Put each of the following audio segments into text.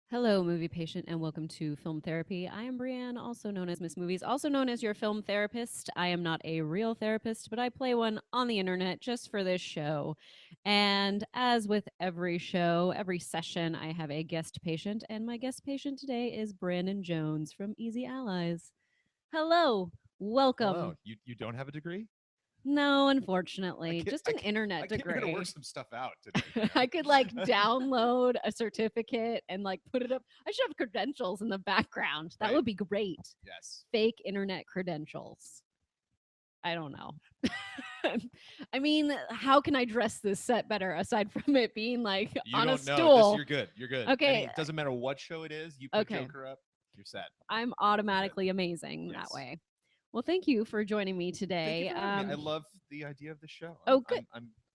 Hello, movie patient, and welcome to Film Therapy. I am Brienne, also known as Miss Movies, also known as your film therapist. I am not a real therapist, but I play one on the internet just for this show. And as with every show, every session, I have a guest patient, and my guest patient today is Brandon Jones from Easy Allies. Hello, Hello. welcome. You don't have a degree? No, I unfortunately, can't just I an can't internet I came here to work degree. some stuff out today, I Brienne. could like download a certificate and like put it up. I should have credentials in the background. That Right. would be great. Yes. Fake internet credentials. I don't know. I mean, how can I dress this set better aside from it being like You on a don't know. This stool? you're good. You're good. Okay, It doesn't matter what show it is. You put okay. Joker up, you're set. I'm You're good. automatically amazing that Yes. way. Well, thank you for joining me Thank you today. for having me. I love the idea of the show. Oh, good.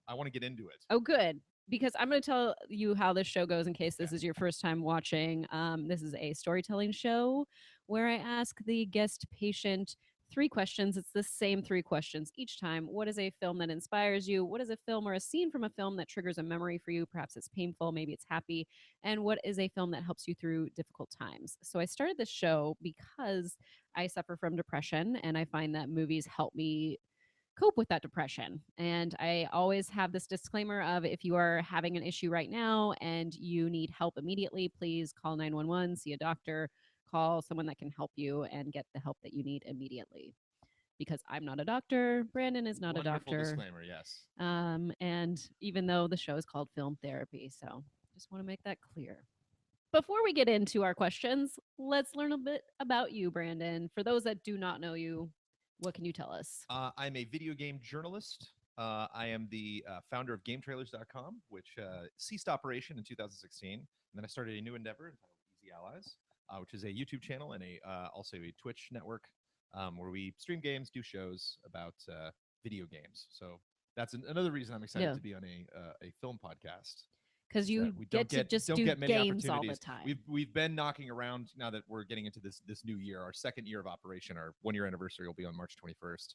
I want to get into it. Oh, good. Because I'm going to tell you how this show goes in case Yeah. this is your first time watching. This is a storytelling show where I ask the guest patient three questions. It's the same three questions each time. What is a film that inspires you? What is a film or a scene from a film that triggers a memory for you? Perhaps it's painful, maybe it's happy. And what is a film that helps you through difficult times? So I started this show because I suffer from depression and I find that movies help me cope with that depression. And I always have this disclaimer of if you are having an issue right now and you need help immediately, please call 911, see a doctor, call someone that can help you and get the help that you need immediately. Because I'm not a doctor, Brandon is not a Wonderful doctor. disclaimer. Yes. And even though the show is called Film Therapy, so just want to make that clear. Before we get into our questions, let's learn a bit about you, Brandon. For those that do not know you, what can you tell us? I'm a video game journalist. I am the founder of GameTrailers.com, which ceased operation in 2016. And then I started a new endeavor entitled Easy Allies, which is a YouTube channel and also a Twitch network where we stream games, do shows about video games. So that's another reason I'm excited Yeah. to be on a film podcast. Because Is that you we get to just don't do get many games all the opportunities. time. We've been knocking around now that we're getting into this new year. Our second year of operation, our 1 year anniversary will be on March 21st,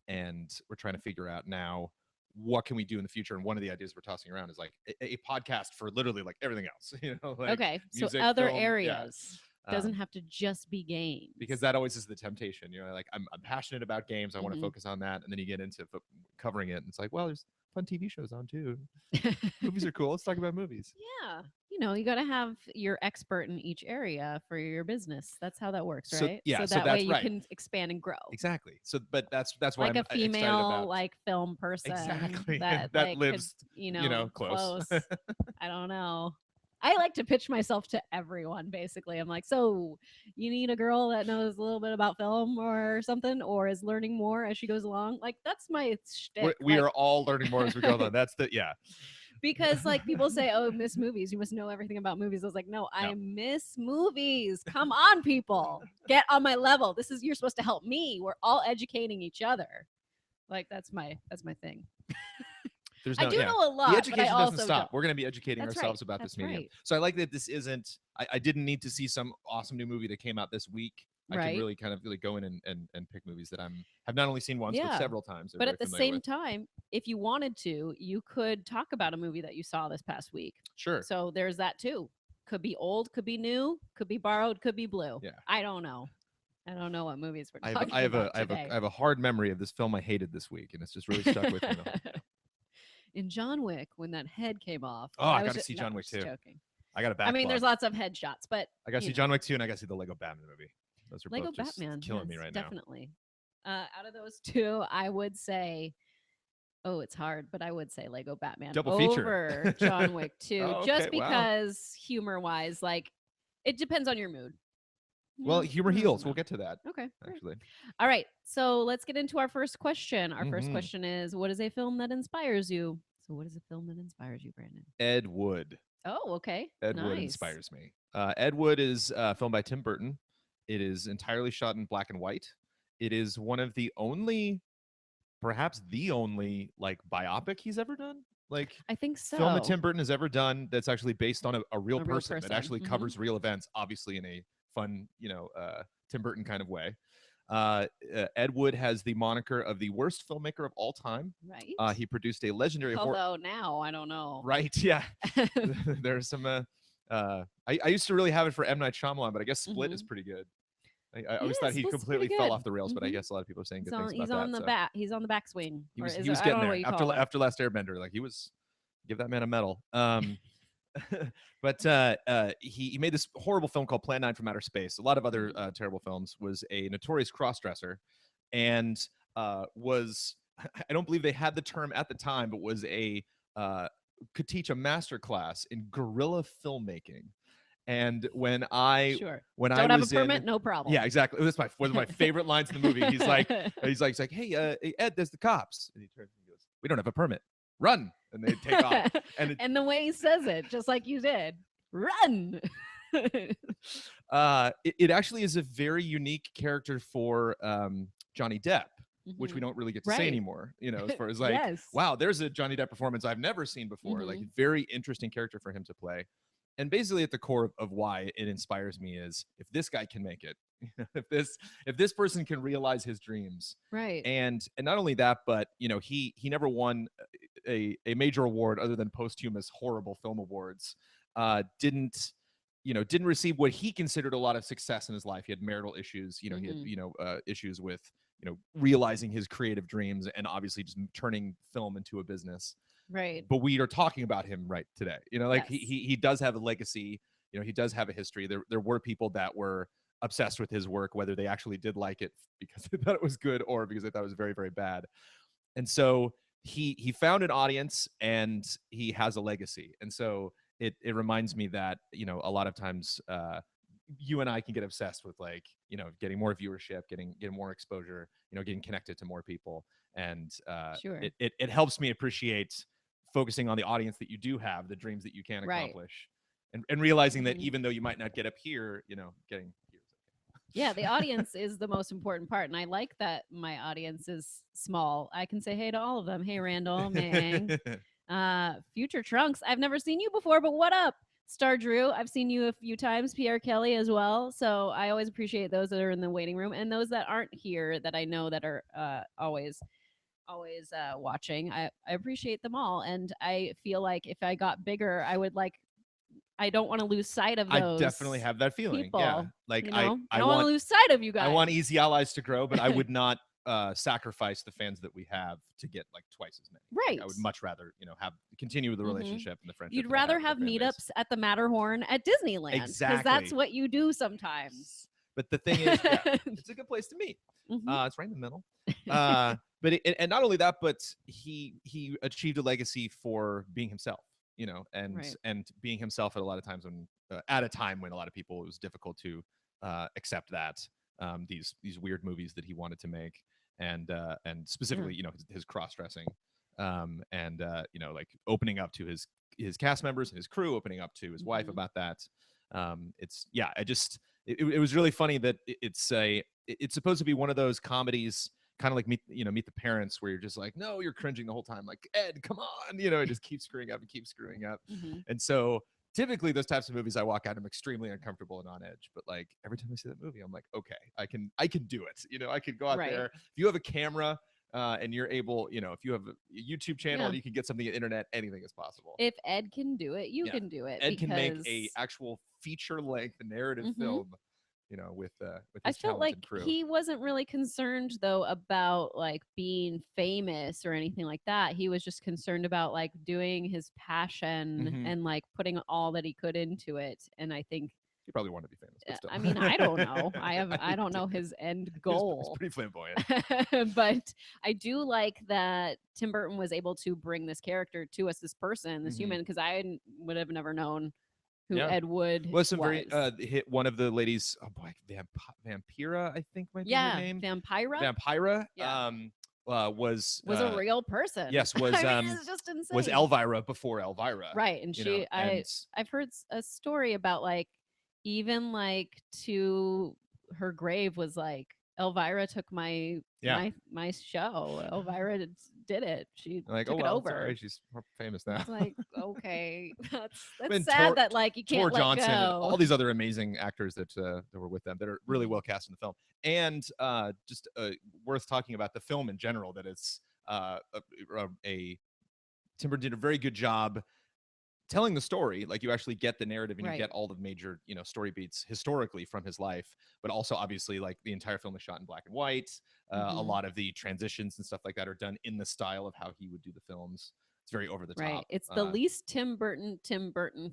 and we're trying to figure out now what can we do in the future. And one of the ideas we're tossing around is like a podcast for literally like everything else, like Okay, so music, other film, yeah. areas doesn't Um, have to just be games. because that always is the temptation, like I'm passionate about games, I want to Mhm. focus on that, and then you get into covering it, and it's like, well, there's fun TV shows on too. Movies are cool. Let's talk about movies. Yeah, you got to have your expert in each area for your business. That's how that works, So right? yeah, So so that way that's you right. can expand and grow. Exactly. So, but that's why Like I'm a excited female about. like film person Exactly. that That like could, lives, close. close. I don't know. I like to pitch myself to everyone basically. I'm like, so you need a girl that knows a little bit about film or something, or is learning more as she goes along. Like, that's my We're, shtick. we Like, are all learning more as we go along. That's the yeah. because like people say, oh, miss movies, you must know everything about movies. I was like, no, No. I miss movies. Come on, people. Get on my level. This is, you're supposed to help me. We're all educating each other. Like, that's my thing. There's I no do yeah. know a The lot, but I education doesn't also don't. stop. We're going to be educating That's right. ourselves about this That's medium. right. So I like that this isn't. I didn't need to see some awesome new movie that came out this week. I can Right. really kind of really go in and pick movies that have not only seen once but Yeah. several times. I'm But very at the familiar same with. time, if you wanted to, you could talk about a movie that you saw this past week. Sure. So there's that too. Could be old, could be new, could be borrowed, could be blue. Yeah. I don't know. I don't know what movies we're I have talking about I today. have a hard memory of this film I hated this week, and it's just really stuck with me. In John Wick, when that head came off, Oh, I was got to see no, John I'm Wick just too. joking. I got a I mean, backlog. there's lots of headshots, but I got to see John Wick 2 and I got to see the Lego Batman movie. Those are Lego both just Batman, killing me yes, right now. definitely. Out of those two, I would say, oh, it's hard, but I would say Lego Batman Double feature. over John Wick 2, Oh, just okay, wow. because humor wise, like it depends on your mood. Well, Yeah, humor I don't heals. know. We'll get to that, Okay. Great. actually. All right. So let's get into our first question. Our first Mhm. question is, what is a film that inspires you? So what is a film that inspires you, Brandon? Ed Wood. Oh, okay. Ed Wood Nice. inspires me. Ed Wood is filmed by Tim Burton. It is entirely shot in black and white. It is one of the only, perhaps the only, like biopic he's ever done. Like I think so. film that Tim Burton has ever done that's actually based on a real A real person that person. actually Mhm. covers real events, obviously in a fun, Tim Burton kind of way. Ed Wood has the moniker of the worst filmmaker of all time. Right. He produced a legendary Although now I don't know. Right, yeah. There's some I used to really have it for M. Night Shyamalan, but I guess Split is Mhm. pretty good. I always Yeah, thought he Split's pretty completely fell good. off the rails, but I Mhm. guess a lot of people are saying He's good things on about he's that. on the So backswing, he or was is he there, was I don't getting know what there you after call it. after Last Airbender. Like he was, give that man a medal. But he made this horrible film called Plan 9 from Outer Space. A lot of other Mhm. terrible films. Was a notorious crossdresser, and was I don't believe they had the term at the time, but was a uh, could teach a master class in guerrilla filmmaking. And Sure. when I Don't have a was in, permit? No yeah, problem. exactly. That's my one of my favorite lines in the movie. He's like, hey, hey, Ed, there's the cops, and he turns and goes, we don't have a permit. Run, and they take off. And And the way he says it, just like you did, run. it actually is a very unique character for Johnny Depp, which we Mhm. don't really get to say Right. anymore. As far as like, Yes. wow, there's a Johnny Depp performance I've never seen before. Like, Mhm. very interesting character for him to play. And basically, at the core of why it inspires me is if this guy can make it, if this person can realize his dreams, Right. and not only that, but he never won a major award other than posthumous horrible film awards. Didn't receive what he considered a lot of success in his life. He had marital issues. He had Mhm. issues with realizing his creative dreams, and obviously just turning film into a business. Right. But we are talking about him right today. Like Yes. he does have a legacy. He does have a history. There were people that were obsessed with his work, whether they actually did like it because they thought it was good or because they thought it was very, very bad. And so he found an audience, and he has a legacy. And so it reminds me that a lot of times you and I can get obsessed with, like, getting more viewership, getting more exposure, getting connected to more people. And Sure. it helps me appreciate focusing on the audience that you do have, the dreams that you can Right. accomplish, and realizing that Mhm. even though you might not get up here, getting here Yeah, the audience is the most important part, and I like that my audience is small. I can say hey to all of them. Hey, Randall, Mang, is okay. Future Trunks. I've never seen you before, but what up? Star Drew, I've seen you a few times. Pierre Kelly as well. So I always appreciate those that are in the waiting room, and those that aren't here that I know that are always watching. I appreciate them all, and I feel like if I got bigger, I don't want to lose sight of I definitely those have that feeling. Yeah. people. Like You I know, I I don't want to want lose sight of you I want guys. Easy Allies to grow, but I would not sacrifice the fans that we have to get like twice as many. Like I Right. would much rather, have continue the Mhm. relationship and the friendship You'd that I have rather with our have fan base. meetups at the Matterhorn at Disneyland because that's Exactly. what you do sometimes. But the thing is, yeah, it's a good place to meet. Mhm. It's right in the middle. And not only that, but he achieved a legacy for being himself, and Right. being himself at a lot of times when at a time when a lot of people, it was difficult to accept that these weird movies that he wanted to make, and Yeah. specifically, his cross dressing, and like opening up to his cast members and his crew, opening up to his wife Mhm. about that. It's yeah, it was really funny that it's supposed to be one of those comedies, kind of like Meet the Parents, where you're just like, no, you're cringing the whole time, like, Ed, come on, it just keeps screwing up and keeps screwing up. Mhm. And so typically those types of movies, I walk out, I'm extremely uncomfortable and on edge. But like every time I see that movie, I'm like, okay, I can do it. I could go out there. Right. If you have a camera, and you're able, if you have a YouTube channel Yeah. and you can get something on the internet, anything is possible. If Ed can do it, you Yeah, can do it Ed can make because a actual feature length narrative Mhm. film, with I his felt like talented crew. he wasn't really concerned though about like being famous or anything like that. He was just concerned about like doing his passion Hmm. and like putting all that he could into it. And I think He probably wanted to be famous, but still. I mean, I don't know. I I think he don't know did. his end He's goal. pretty flamboyant. But I do like that Tim Burton was able to bring this character to us, this person, this Hmm. human, because would have never known who Yeah. Ed Wood Well, some very was. hit one of the ladies. Oh boy, Vampira, I think might be her Yeah, name. Vampira. Vampira. Yeah, Was was a real person. yes, I mean, it's just was insane. Elvira before Elvira. Right, and And I've heard a story about like even like to her grave was like Elvira took yeah, my show. Elvira did it. She like, oh took it well, sorry, over. she's more famous now. It's like, okay, that's And sad that like you Tor can't let Johnson and go. all these other amazing actors that were with them, that are really Mhm. well cast in the film. And just worth talking about the film in general, that it's a Tim Burton did a very good job telling the story, like you actually get the narrative and you Right. get all the major, story beats historically from his life, but also obviously like the entire film is shot in black and white. A Mhm. lot of the transitions and stuff like that are done in the style of how he would do the films. It's very over the Right. top. It's the least Tim Burton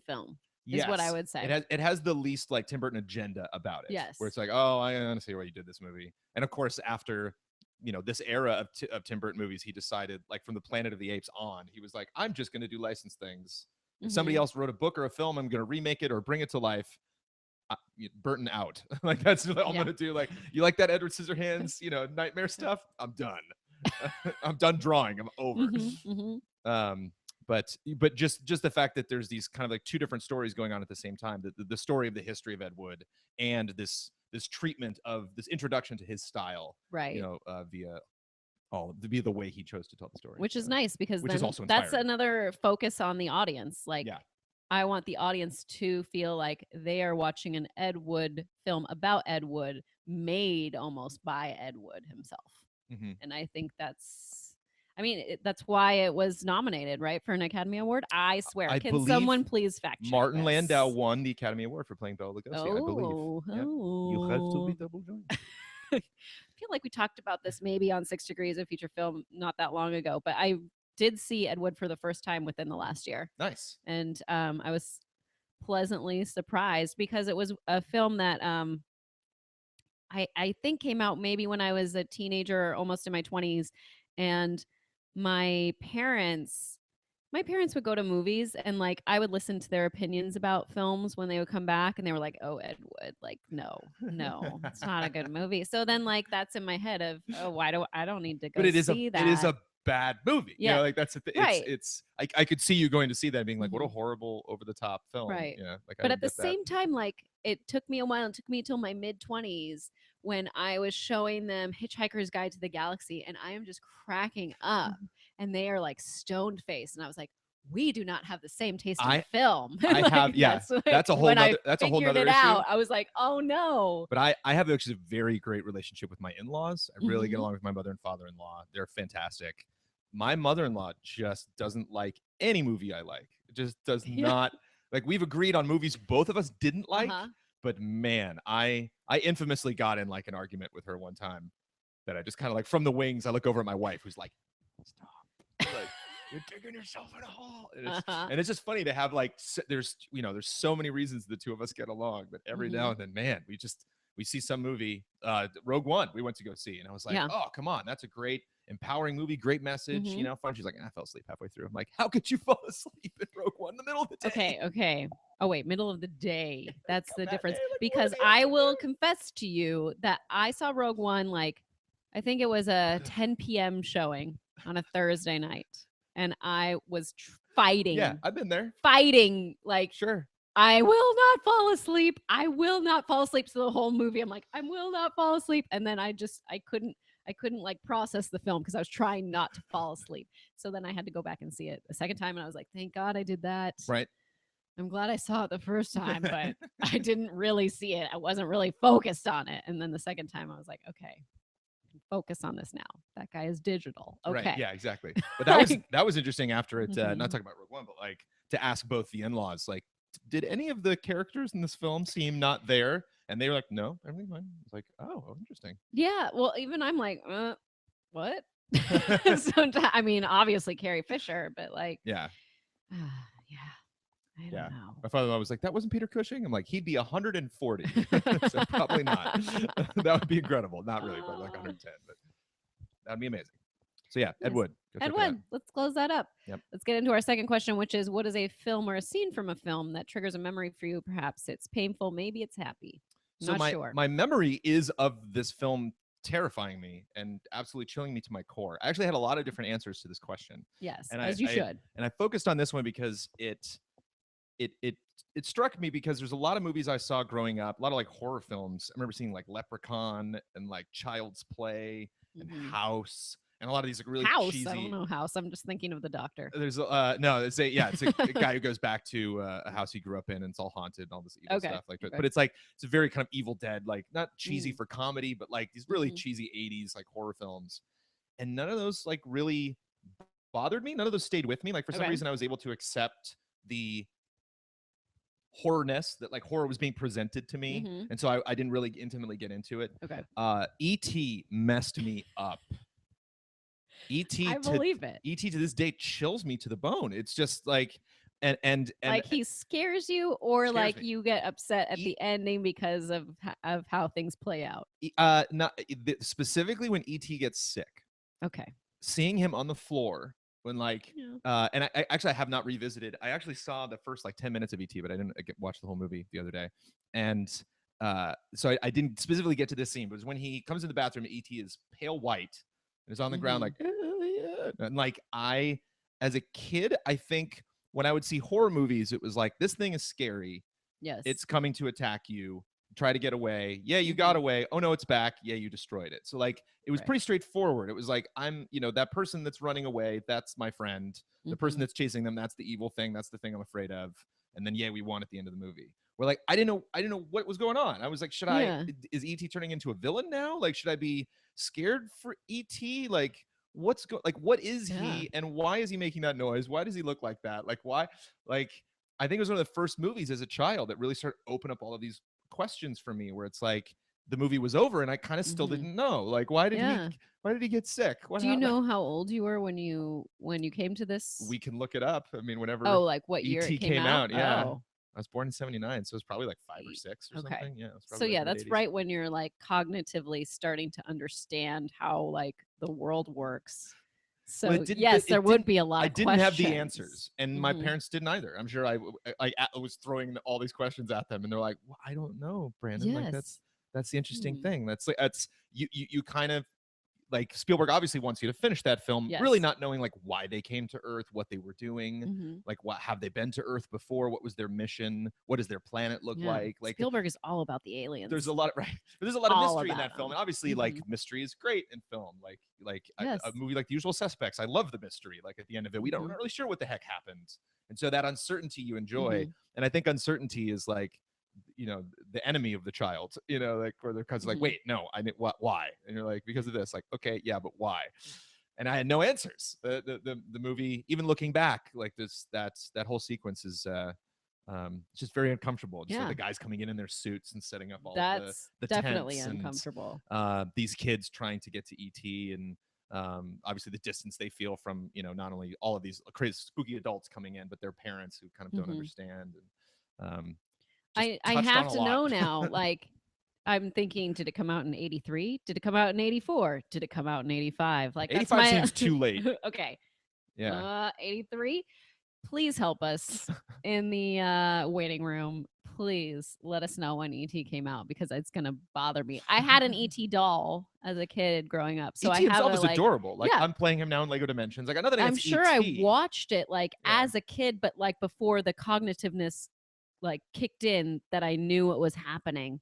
film is what I Yes, would say. it has the least like Tim Burton agenda about it, where Yes. it's like, oh, I understand why you did this movie. And of course, after this era of Tim Burton movies, he decided, like from the Planet of the Apes on, he was like, I'm just going to do licensed things. If somebody Mhm. else wrote a book or a film, I'm going to remake it or bring it to life. Burton out. Like that's what I'm Yeah. going to do. Like, you like that Edward Scissorhands, nightmare stuff? I'm done. I'm done drawing. I'm over. Mhm. Mhm. um but just the fact that there's these kind of like two different stories going on at the same time, the story of the history of Ed Wood and this treatment of this introduction to his style, Right. via the way he chose to tell the story, Which is so, nice because which is then also that's inspiring. another focus on the audience. Like Yeah. I want the audience to feel like they are watching an Ed Wood film about Ed Wood made almost by Ed Wood himself. Hmm. And I think that's why it was nominated, right, for an Academy Award. I swear. I Can believe someone please fact check Martin this? Landau won the Academy Award for playing Bela Lugosi, I believe. Oh, Yep. You have to be oh. double joined. I feel like we talked about this maybe on 6 Degrees, a feature film, not that long ago, but I did see Ed Wood for the first time within the last year. Nice. And I was pleasantly surprised because it was a film that I think came out maybe when I was a teenager, almost in my 20s, and my parents my parents would go to movies and like I would listen to their opinions about films when they would come back and they were like, "Oh, Ed Wood, like no, it's not a good movie." So then like that's in my head of, "Oh, why do I don't need to But go see it is that." a bad movie. Yeah. Like that's Right. it's I could see you going to see that and being like, what a Mhm. horrible over the top film. Right. Yeah, like I But at didn't the get that. same time, like it took me a while. It took me till my mid 20s when I was showing them Hitchhiker's Guide to the Galaxy, and I am just cracking up, and they are like stoned faced, and I was like, "We do not have the same taste in I film." I have Like yeah. that's when I That's a whole figured nother it issue. out. I was like, "Oh no." But I have actually a very great relationship with my in-laws. I really get Mhm. along with my mother and father-in-law. They're fantastic. My mother-in-law just doesn't like any movie I like. It just does Yeah. not like. We've agreed on movies both of us didn't like, Uh-huh. but man, I infamously got in like an argument with her one time that I just kind of like from the wings. I look over at my wife, who's like, "Stop! Like you're digging yourself in a hole." Uh-huh. And it's just funny to have like there's so many reasons the two of us get along, but every now Mhm. and then, man, we see some movie, Rogue One, we went to go see, and I was like, Yeah. oh come on, that's a great empowering movie, great message, Mhm. fun. She's like, I fell asleep halfway through. I'm like, how could you fall asleep in Rogue One in the middle of the day? Okay. Oh wait, middle of the day. That's Come the that difference. day, like 4 in Because the I will afternoon. confess to you that I saw Rogue One like I think it was a 10 p.m. showing on a Thursday night, and I was Yeah, I've been there. fighting like Sure. I will not fall asleep. I will not fall asleep. So the whole movie, I'm like, I will not fall asleep. And then I couldn't like process the film because I was trying not to fall asleep. So then I had to go back and see it a second time. And I was like, thank God I did that. Right. I'm glad I saw it the first time, but I didn't really see it. I wasn't really focused on it. And then the second time I was like, okay, I can focus on this now. That guy is digital. Okay. Right. Yeah, exactly. But Like, that was interesting after it, not mhm. talking about Rogue One, but like to ask both the in-laws, like, did any of the characters in this film seem not there? And they were like, no, everything's fine. I was like, oh, interesting. Yeah. Well, even I'm like, what? Sometimes, I mean, obviously Carrie Fisher, but like, Yeah. yeah, I don't Yeah. know. My father-in-law was like, that wasn't Peter Cushing. I'm like, he'd be 140. So probably not. That would be incredible. Not really, probably like 110, but that'd be amazing. So yeah, Ed Nice. Wood. Go Ed check it out. Wood, let's close that up. Yep. Let's get into our second question, which is what is a film or a scene from a film that triggers a memory for you? Perhaps it's painful, maybe it's happy. So Not sure. my memory is of this film terrifying me and absolutely chilling me to my core. I actually had a lot of different answers to this question. Yes, And as you should. And I focused on this one because it struck me because there's a lot of movies I saw growing up, a lot of like horror films. I remember seeing like Leprechaun and like Child's Play and Mhm. House, and a lot of these like really House. cheesy. I don't know House. I'm just thinking of the doctor. There's no, it's a a guy who goes back to a house he grew up in and it's all haunted and all this evil Okay, stuff like that. okay. But it's like it's a very kind of Evil Dead, like not cheesy Mm. for comedy, but like these really Mhm. cheesy 80s like horror films. And none of those like really bothered me. None of those stayed with me. Like for some Okay. reason I was able to accept the horrorness that like horror was being presented to me, Mhm. and so I didn't really intimately get into it. Okay. E.T. messed me up. E.T. I to believe it. E.T. to this day chills me to the bone. It's just like, and Like he scares you, or scares like me. you get upset at E- the ending because of how things play out. Not specifically when E.T. gets sick. Okay. Seeing him on the floor when like Yeah. and I actually have not revisited. I actually saw the first like 10 minutes of ET, but I didn't watch the whole movie the other day. And so I didn't specifically get to this scene, but it was when he comes in the bathroom, ET is pale white and is on the ground Mhm. like and like I as a kid, I think when I would see horror movies, it was like this thing is scary. Yes. It's coming to attack you. Try to get away. Yeah, you got Mhm. away. Oh no, it's back. Yeah, you destroyed it. So like it was Right. pretty straightforward. It was like I'm, that person that's running away, that's my friend. The person Mhm. that's chasing them, that's the evil thing. That's the thing I'm afraid of. And then yeah, we won at the end of the movie. We're like, I didn't know what was going on. I was like, Yeah. is ET turning into a villain now? Like, should I be scared for ET? Like, what is Yeah. he and why is he making that noise? Why does he look like that? Like, why? Like, I think it was one of the first movies as a child that really started to open up all of these questions for me where it's like the movie was over and I kind of still Mhm. didn't know. Like, Yeah. why did he get sick? What Do you happened? know how old you were when you came to this? We can look it up. I mean, whenever Oh, like what year it ET came came out? out, yeah. Oh. I was born in 79, so it was probably like 5 or y- 6 or Okay. something. Yeah, it was So probably like yeah, mid that's 80s. right when you're like cognitively starting to understand how like the world works. Well, So yes, there it would didn't be a lot I of didn't have the questions. answers, and my Mhm. parents didn't either. I'm sure I was throwing all these questions at them, and they're like, well, I don't know, Brandon. Like Yes. that's the interesting Hmm. thing. That's like that's you kind of like Spielberg obviously wants you to finish that film, really Yes. not knowing like why they came to Earth, what they were doing, Mhm. like what have they been to Earth before, what was their mission, what does their planet look Yeah. like Spielberg is all about the there's aliens. a lot of right there's a lot of All mystery in about that film, them. and obviously like Mhm. mystery is great in film, a Yes. movie like The Usual Suspects. I love the mystery. Like at the end of it, we're Mhm. not really sure what the heck happened, and so that uncertainty you enjoy. Mhm. And I think uncertainty is like the enemy of the child, like where they're kind of like, Mhm. wait, no, I mean, what, why? And you're like, because of this. Like, okay, yeah, but why? And I had no answers. The movie, even looking back, like that whole sequence is it's just very uncomfortable. Just like Yeah. the guys coming in their suits and setting up all of That's the definitely tents, and uncomfortable. these kids trying to get to ET, and obviously the distance they feel from not only all of these crazy spooky adults coming in, but their parents who kind of don't Mhm. understand, and just I touched on have a to lot. know now, like I'm thinking, did it come out in 83? Did it come out in 84? Did it come out in 85? Like that's 85 my seems too late. okay. Yeah. 83. Please help us in the waiting room. Please let us know when ET came out because it's gonna bother me. I had an ET doll as a kid growing up, so I ET have himself a is like, adorable. Like yeah, I'm playing him now in Lego Dimensions. Like nothing I'm against sure I ET. watched it like Yeah. as a kid, but like before the cognitiveness like kicked in that I knew what was happening.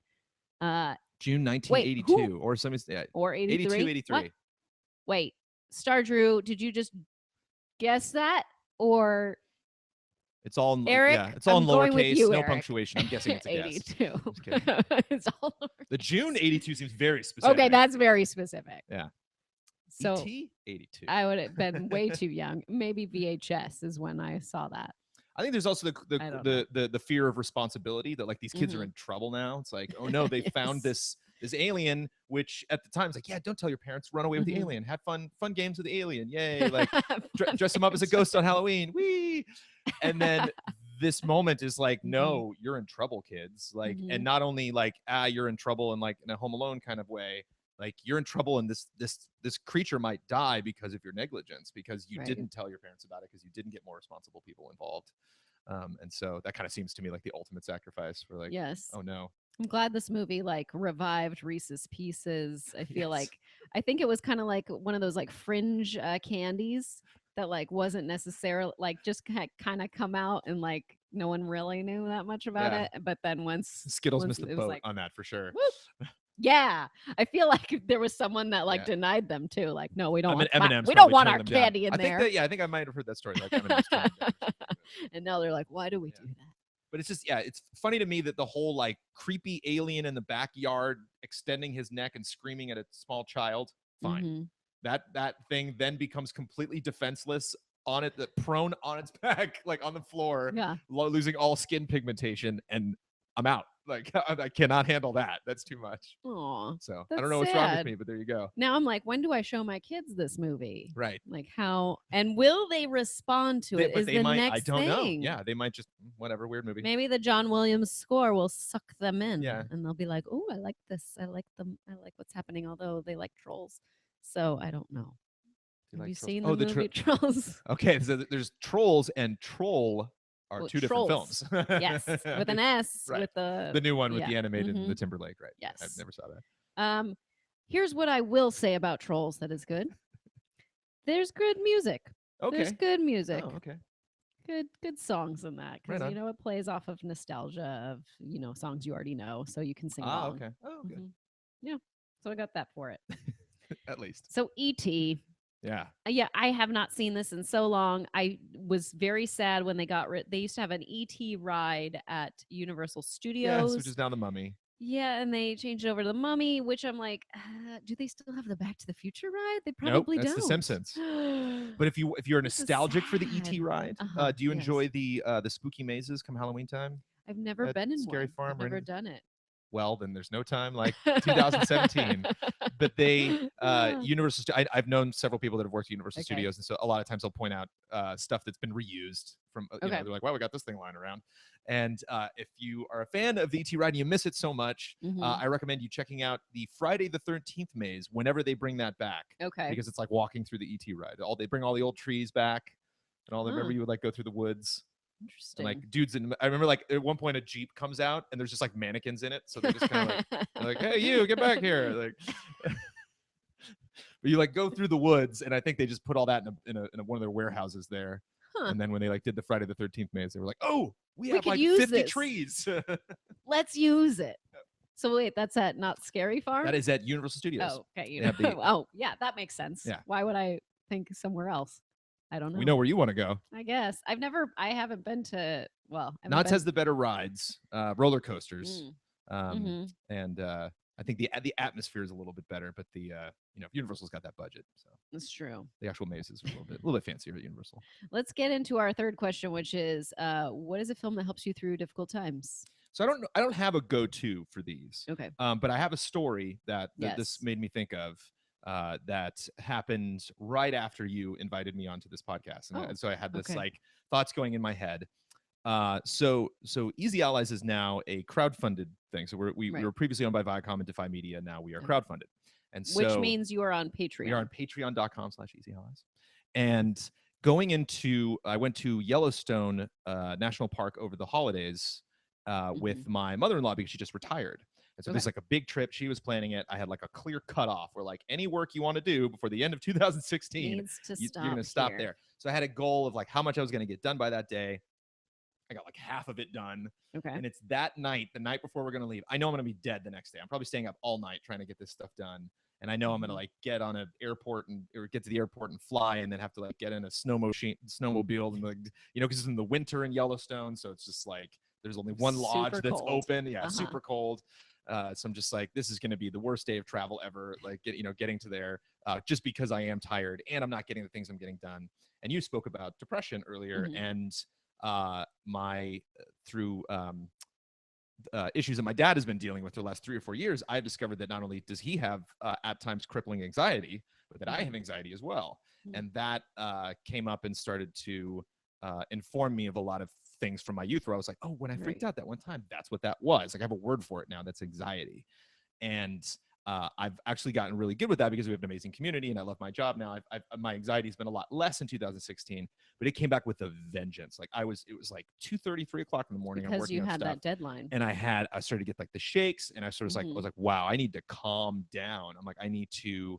Uh, June wait, who 1982 or some yeah, or 82, 83? What? 83. Wait, Star Drew, did you just guess that or It's all Eric? it's all in I'm going with lowercase, you, no Eric. punctuation. I'm guessing it's a guess. 82. Just kidding. It's all The June lowercase. 82 seems very Okay, specific. that's very specific. Yeah. So ET 82. I would have been way too young. Maybe VHS is when I saw that. I think there's also I don't know. the fear of responsibility that like these kids are Mhm. in trouble now. It's like, oh no, they found Yes. this alien, which at the time is like, yeah, don't tell your parents, run away with the Mhm. alien, have fun games with the alien, yay! Like Fun dress them up as a games with ghost on the Halloween, wee! And then this moment is like, Mhm. no, you're in trouble, kids. Like, and Mhm. not only like, you're in trouble in like in a Home Alone kind of way, like you're in trouble and this creature might die because of your negligence, because you Right. didn't tell your parents about it, because you didn't get more responsible people involved. And so that kind of seems to me like the ultimate sacrifice for like, Yes. oh no. I'm glad this movie like revived Reese's Pieces. I feel Yes. like I think it was kind of like one of those like fringe candies that like wasn't necessarily like just kind of come out and like no one really knew that much about Yeah. it. But then once Skittles once missed the it was boat like, on that for sure. whoop, yeah, I feel like there was someone that like Yeah. denied them too. Like, no, we don't I mean, want Eminem's we don't probably want turning our them down. candy in I think there. that, yeah, I think I might have heard that story. Like Eminem's turning them down or something. And now they're like, why do we Yeah. do that? But it's just, yeah, it's funny to me that the whole like creepy alien in the backyard extending his neck and screaming at a small child, fine. Mm-hmm. That thing then becomes completely defenseless on it, prone on its back, like on the floor, Yeah. losing all skin pigmentation, and I'm out. Like I cannot handle that. That's too much. Aw, So I that's don't know what's wrong with sad. me, but there you go. Now I'm like, when do I show my kids this movie? Right. Like how and will they respond to it? But Is they the might. I next don't know. thing. Yeah, they might just whatever weird movie. Maybe the John Williams score will suck them in. Yeah. And they'll be like, oh, I like this. I like them. I like what's happening, although they like trolls. So I don't know. Do Have like you Trolls? seen Oh, the the movie Trolls? Okay, so there's Trolls and Troll are Well, two different Trolls. films. Yes, with an S, Right. with the The new one with yeah. the animated and the Mhm. Timberlake, right? I Yes. never saw that. Here's what I will say about Trolls that is good. There's good music. Okay. There's good music. Oh, okay. Good songs in that because Right on. you know it plays off of nostalgia of songs you already know, so you can sing Ah, along. okay. Oh, good. Mhm. Yeah, so I got that for it. At least. So E.T. Yeah. Yeah, I have not seen this in so long. I was very sad when they got rid. They used to have an ET ride at Universal Studios. Yes, which is now the Mummy. Yeah, and they changed it over to the Mummy, which I'm like, do they still have the Back to the Future ride? They Nope, probably that's don't. The Simpsons. But if you're This is nostalgic for the ET sad. ride, Uh-huh, do you yes. enjoy the spooky mazes come Halloween time? I've never at been in Scary one. Farm I've or never anything? done it. Well, then there's no time like 2017. But they Universal. I've known several people that have worked at Universal Okay. Studios, and so a lot of times they'll point out stuff that's been reused from. Okay. They're like, "Wow, we got this thing lying around." And if you are a fan of the ET ride and you miss it so much, Mhm. I recommend you checking out the Friday the 13th maze whenever they bring that back, Okay. because it's like walking through the ET ride. They bring all the old trees back, and all. Remember Huh. you would like go through the woods. Interesting. And like dudes I remember like at one point a Jeep comes out and there's just like mannequins in it, so they're just kind of like, hey, you get back here, like. But you like go through the woods, and I think they just put all that in one of their warehouses there. Huh. And then when they like did the Friday the 13th maze, they were like, oh, we have could like use 50 this. trees. Let's use it. So wait, that's at Not Scary Farm? That is at Universal Studios. Oh, okay. They have the- Oh, yeah, that makes sense. Yeah. Why would I think somewhere else? I don't know. We know where you want to go. I guess. I haven't been to, well. I haven't Knott's been- has the better rides, roller coasters. Mhm. And I think the atmosphere is a little bit better, but the Universal's got that budget, so That's true. the actual mazes are a little bit fancier at Universal. Let's get into our third question, which is, what is a film that helps you through difficult times? So I don't have a go-to for these, Okay. but I have a story that Yes. this made me think of that happened right after you invited me onto this podcast, and so I had this okay. like thoughts going in my head. So Easy Allies is now a crowdfunded thing. So we Right. were previously owned by Viacom and Defy Media. Now we are Okay. crowdfunded, and so Which means you are on Patreon. we are on Patreon.com/Easy Allies. And I went to Yellowstone National Park over the holidays with my mother-in-law because she just retired. And so Okay. there's like a big trip. She was planning it. I had like a clear cutoff where like any work you want to do before the end of 2016, Needs to you're stop going to stop here. there. So I had a goal of like how much I was going to get done by that day. I got like half of it done. Okay. And it's that night, the night before we're going to leave. I know I'm going to be dead the next day. I'm probably staying up all night trying to get this stuff done. And I know I'm going to like get on an airport or get to the airport and fly, and then have to like get in a snowmobile and like, because it's in the winter in Yellowstone. So it's just like, there's only one lodge Super that's cold. open. Yeah. Uh-huh. Super cold. So I'm just like, this is going to be the worst day of travel ever. Like getting to there just because I am tired and I'm not getting the things I'm getting done. And you spoke about depression earlier, and through issues that my dad has been dealing with for the last 3 or 4 years, I've discovered that not only does he have at times crippling anxiety, but that I have anxiety as well. And that came up and started to inform me of a lot of things from my youth where I was like, oh, when I freaked out that one time, that's what that was. Like I have a word for it now. That's anxiety. And I've actually gotten really good with that because we have an amazing community and I love my job now. My anxiety has been a lot less in 2016, but it came back with a vengeance. Like it was like 2:30, 3 o'clock in the morning. I'm Because working you on had stuff, that deadline. and I started to get like the shakes, and I sort of like, I was like, wow, I need to calm down. I'm like, I need to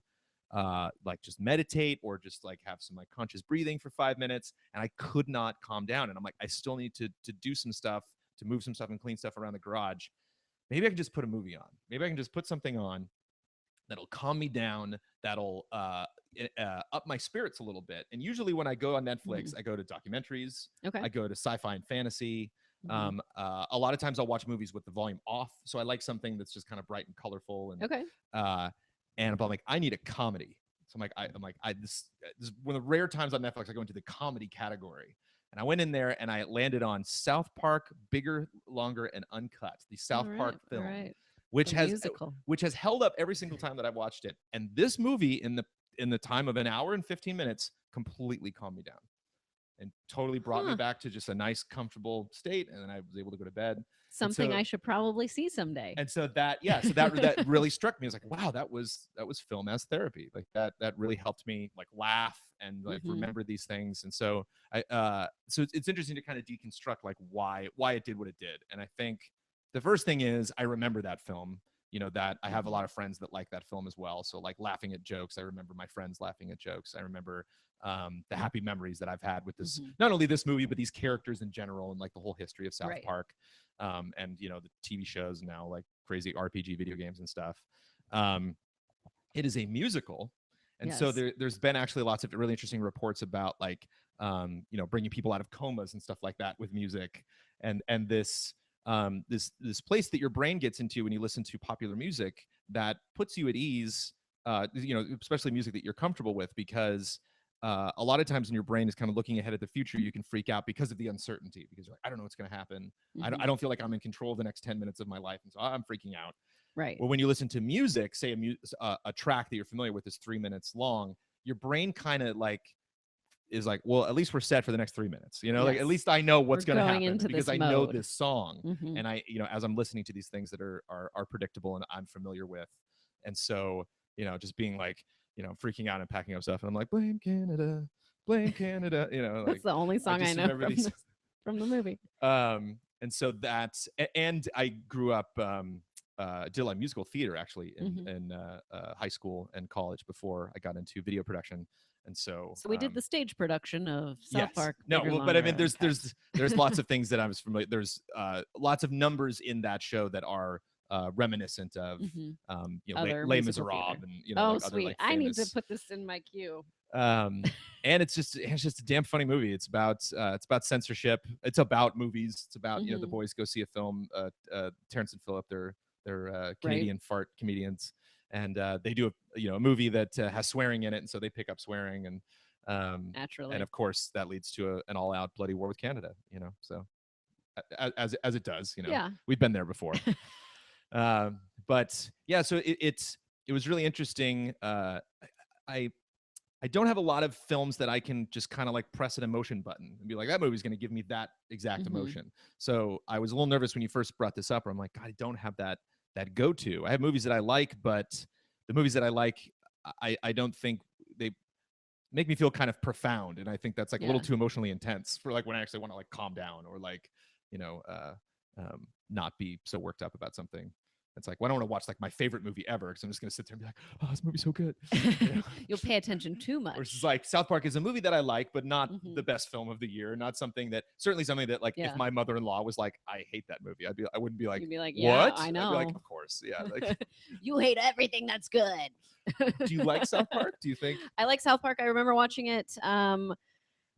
like just meditate or just like have some like conscious breathing for 5 minutes. And I could not calm down. And I'm like, I still need to do some stuff, to move some stuff and clean stuff around the garage. Maybe I can just put a movie on. Maybe I can just put something on that'll calm me down, that'll up my spirits a little bit. And usually when I go on Netflix, I go to documentaries, Okay. I go to sci-fi and fantasy. A lot of times I'll watch movies with the volume off. So I like something that's just kind of bright and colorful. And Okay. and I'm like, I need a comedy. So this is one of the rare times on Netflix I go into the comedy category. And I went in there and I landed on South Park, Bigger, Longer, and Uncut, the All South right. Park All film, right. which The has musical. held up every single time that I've watched it. And this movie, in the time of an hour and 15 minutes, completely calmed me down and totally brought me Huh. back to just a nice, comfortable state. And then I was able to go to bed. Something I should probably see someday. And so that, yeah, so that really struck me. I was like, wow, that was film as therapy. Like that really helped me like laugh and like remember these things. And so so it's interesting to kind of deconstruct like why it did what it did. And I think the first thing is I remember that film. You know, that I have a lot of friends that like that film as well. So like laughing at jokes, I remember my friends laughing at jokes. I remember the happy memories that I've had with this, not only this movie, but these characters in general and like the whole history of South Park. And you know, the TV shows now, like crazy RPG video games and stuff. It is a musical, and so there's been actually lots of really interesting reports about like you know, bringing people out of comas and stuff like that with music, and this this place that your brain gets into when you listen to popular music that puts you at ease. You know, especially music that you're comfortable with, because a lot of times when your brain is kind of looking ahead at the future, you can freak out because of the uncertainty, because you're like, I don't know what's going to happen. I don't feel like I'm in control of the next 10 minutes of my life. And so I'm freaking out. Right. Well, when you listen to music, say a track that you're familiar with is 3 minutes long, your brain kind of like is like, well, at least we're set for the next 3 minutes. You know, like at least I know what's going to happen because I know this song. And I, you know, as I'm listening to these things that are predictable and I'm familiar with. And so, you know, just being like, you know, freaking out and packing up stuff. And I'm like, blame Canada, blame Canada. You know, that's the only song I know from the movie. And so that's, and I grew up, did like musical theater actually in high school and college before I got into video production. And so we did the stage production of South Park. No, well, but I mean, there's lots of things that I was familiar. There's lots of numbers in that show that are reminiscent of you know, Les Miserables and you know, oh like sweet, other, like, I need to put this in my queue. And it's just a damn funny movie. It's about censorship. It's about movies. It's about you know, the boys go see a film. Terrence and Phillip, they're Canadian fart comedians, and they do a movie that has swearing in it, and so they pick up swearing, and naturally, and of course that leads to an all-out bloody war with Canada. You know, so as it does. You know, we've been there before. But yeah, so it was really interesting. I don't have a lot of films that I can just kind of like press an emotion button and be like, that movie's going to give me that exact emotion. So I was a little nervous when you first brought this up, where I'm like, God, I don't have that go-to. I have movies that I like, but the movies that I like, I don't think they make me feel kind of profound. And I think that's like a little too emotionally intense for like when I actually want to like calm down or like, you know, not be so worked up about something. It's like, well, I don't want to watch like my favorite movie ever, because I'm just going to sit there and be like, oh, this movie's so good. You know? You'll pay attention too much. Versus like South Park is a movie that I like, but not the best film of the year. Not something that, certainly something that like, if my mother-in-law was like, I hate that movie, I wouldn't be like, you'd be like, yeah, what? I know. I'd be like, of course. Yeah. Like, you hate everything that's good. Do you like South Park? Do you think? I like South Park. I remember watching it.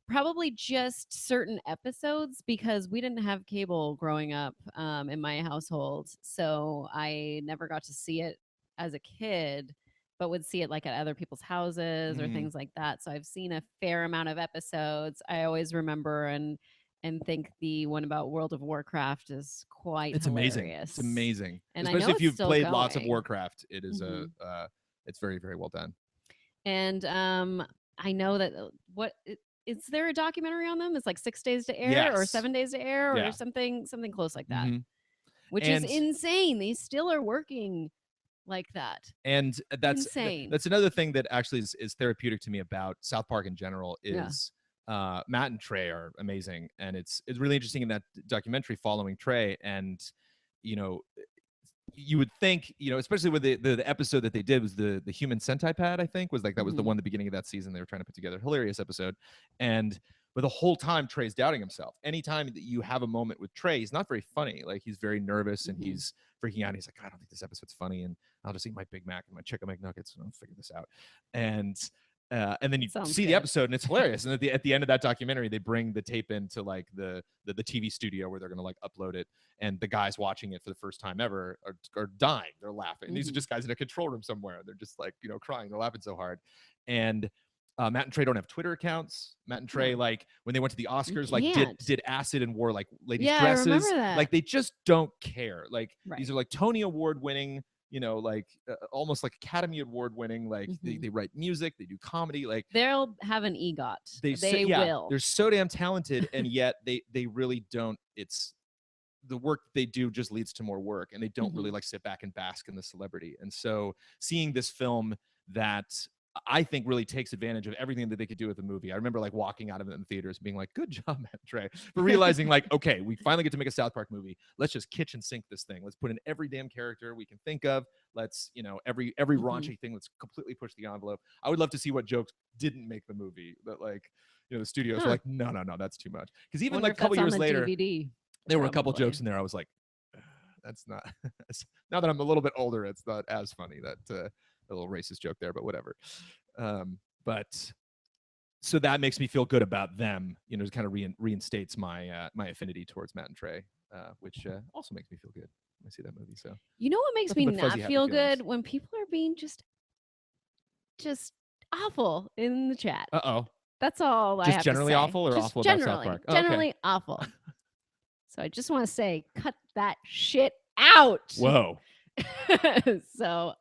Probably just certain episodes, because we didn't have cable growing up in my household. So I never got to see it as a kid, but would see it like at other people's houses or things like that. So I've seen a fair amount of episodes. I always remember and think the one about World of Warcraft is quite hilarious. Amazing. It's amazing. And especially if you've played lots of going. Warcraft, it is it's very, very well done. And I know that is there a documentary on them? It's like 6 days to air or 7 days to air or something close like that, which is insane. These still are working like that. And that's insane. That's another thing that actually is therapeutic to me about South Park in general is Matt and Trey are amazing. And it's really interesting in that documentary following Trey. And, you know, you would think, you know, especially with the episode that they did was the human centipede, I think was like, that was the one at the beginning of that season they were trying to put together. Hilarious episode. But the whole time Trey's doubting himself. Anytime that you have a moment with Trey, he's not very funny. Like, he's very nervous and he's freaking out. He's like, I don't think this episode's funny, and I'll just eat my Big Mac and my chicken McNuggets and I'll figure this out. And then you see the episode and it's hilarious. And at the end of that documentary, they bring the tape into like the TV studio where they're going to like upload it. And the guys watching it for the first time ever are dying. They're laughing. These are just guys in a control room somewhere. They're just like, you know, crying. They're laughing so hard. and Matt and Trey don't have Twitter accounts. Matt and Trey, No. like when they went to the Oscars, like can't. did acid and wore like ladies' Yeah, I remember dresses. that. Like they just don't care. Like Right. these are like Tony Award winning, you know, like almost like Academy Award winning. Like Mhm. they write music, they do comedy. Like They'll have an EGOT. they They will. They're so damn talented, and yet they really don't. It's the work they do just leads to more work, and they don't really Mhm. like sit back and bask in the celebrity. And so seeing this film that I think really takes advantage of everything that they could do with the movie. I remember like walking out of it in the theaters being like, good job, Matt and Trey, for realizing like, okay, we finally get to make a South Park movie. Let's just kitchen sink this thing. Let's put in every damn character we can think of. Let's, you know, every Mhm. raunchy thing. Let's completely push the envelope. I would love to see what jokes didn't make the movie that like, you know, the studios were Huh. like, no, that's too much. Because even Wonder like if a couple that's on years the later, DVD. there were a couple Probably. jokes in there. I was like, that's not. Now that I'm a little bit older, it's not as funny. That a little racist joke there, but whatever. But so that makes me feel good about them. You know, it kind of reinstates my my affinity towards Matt and Trey, which also makes me feel good when I see that movie. So You know what makes nothing me but not fuzzy, happy feel feelings. good? When people are being just awful in the chat. Oh, That's all I just have generally to say. awful or Just awful generally, about South Park? Oh, okay. generally awful. So I just want to say, cut that shit out. Whoa. So,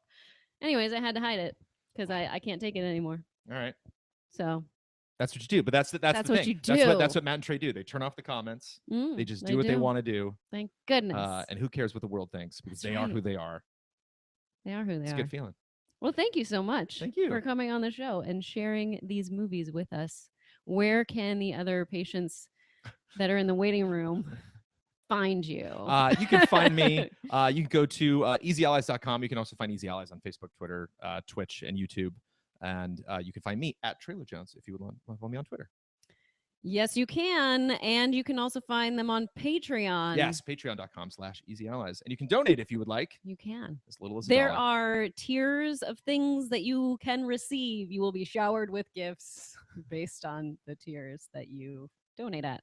anyways, I had to hide it because I can't take it anymore. All right. So That's what you do. But that's the That's thing. what you That's do. what Matt and Trey do. They turn off the comments. They mm, just they do what they do. want to do. Thank goodness. And who cares what the world thinks, because That's they are who right. they are. They are who they It's a are. good feeling. Well, thank you so much Thank you. for coming on the show and sharing these movies with us. Where can the other patients that are in the waiting room find you? You can find me. You can go to easyallies.com. You can also find Easy Allies on Facebook, Twitter, Twitch, and YouTube. And you can find me at Trailer Jones if you would want to follow me on Twitter. Yes, you can. And you can also find them on Patreon. Yes, patreon.com/Easy Allies. And you can donate if you would like. You can. As little as There $1. are tiers of things that you can receive. You will be showered with gifts based on the tiers that you donate at,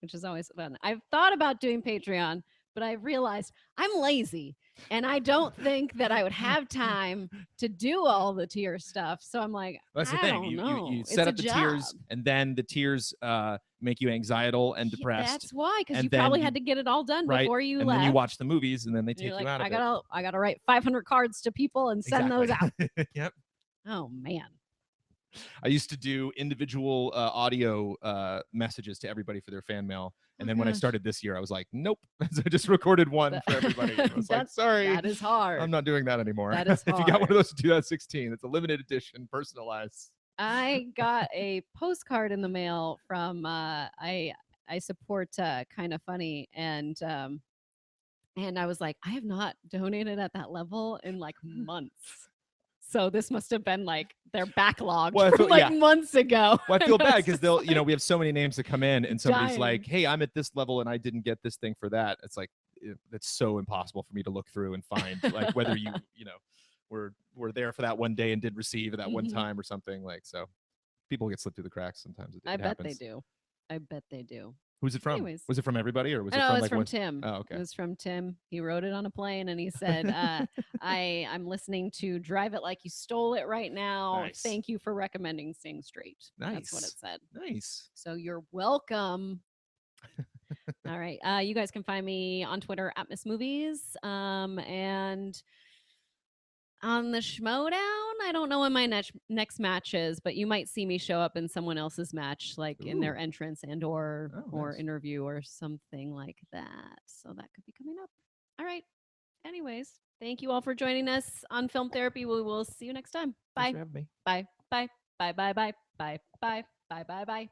which is always fun. I've thought about doing Patreon, but I realized I'm lazy and I don't think that I would have time to do all the tier stuff. So I'm like, That's the I thing. don't know. You It's set a up the job. tiers, and then the tiers make you anxietal and depressed. That's why, because and you then probably you- had to get it all done right? before you and left. then you watch the movies, and then they And take you're you like, out of I gotta write 500 cards to people and send those out. it. Yep. Oh man. I used to do individual audio messages to everybody for their fan mail. And then when I gosh. started this year, I was like, nope. So I just recorded one for everybody. I was like, sorry, That is hard. I'm not doing that anymore. That is If you got one hard. of those in 2016, it's a limited edition, personalized. I got a postcard in the mail from I support Kind of Funny, and I was like, I have not donated at that level in like months. So this must have been like their backlog Well, I from feel- like yeah. months ago. Well, I And feel was bad because just they'll, like, we have so many names that come in, and somebody's dying. like, hey, I'm at this level and I didn't get this thing for that. It's like, it's so impossible for me to look through and find like whether you were there for that one day and did receive at that one Mhm. time or something. Like, so people get slipped through the cracks sometimes. It I bet happens. they do. I bet they do. Who's it from? Anyways. Was it from everybody, or was it No, from it's like from one? Tim. Oh, okay. It was from Tim. He wrote it on a plane and he said, I'm listening to Drive It Like You Stole It right now. Nice. Thank you for recommending Sing Straight. That's what it Nice. said. Nice. So you're welcome. All right. You guys can find me on Twitter at Miss Movies. And on the Schmodown, I don't know when my next match is, but you might see me show up in someone else's match, like in their Ooh. entrance and or Oh, nice. interview or something like that. So that could be coming up. All right. Anyways, thank you all for joining us on Film Therapy. We will see you next time. Thanks Bye. for having me. Bye. Bye. Bye. Bye. Bye. Bye. Bye. Bye. Bye. Bye.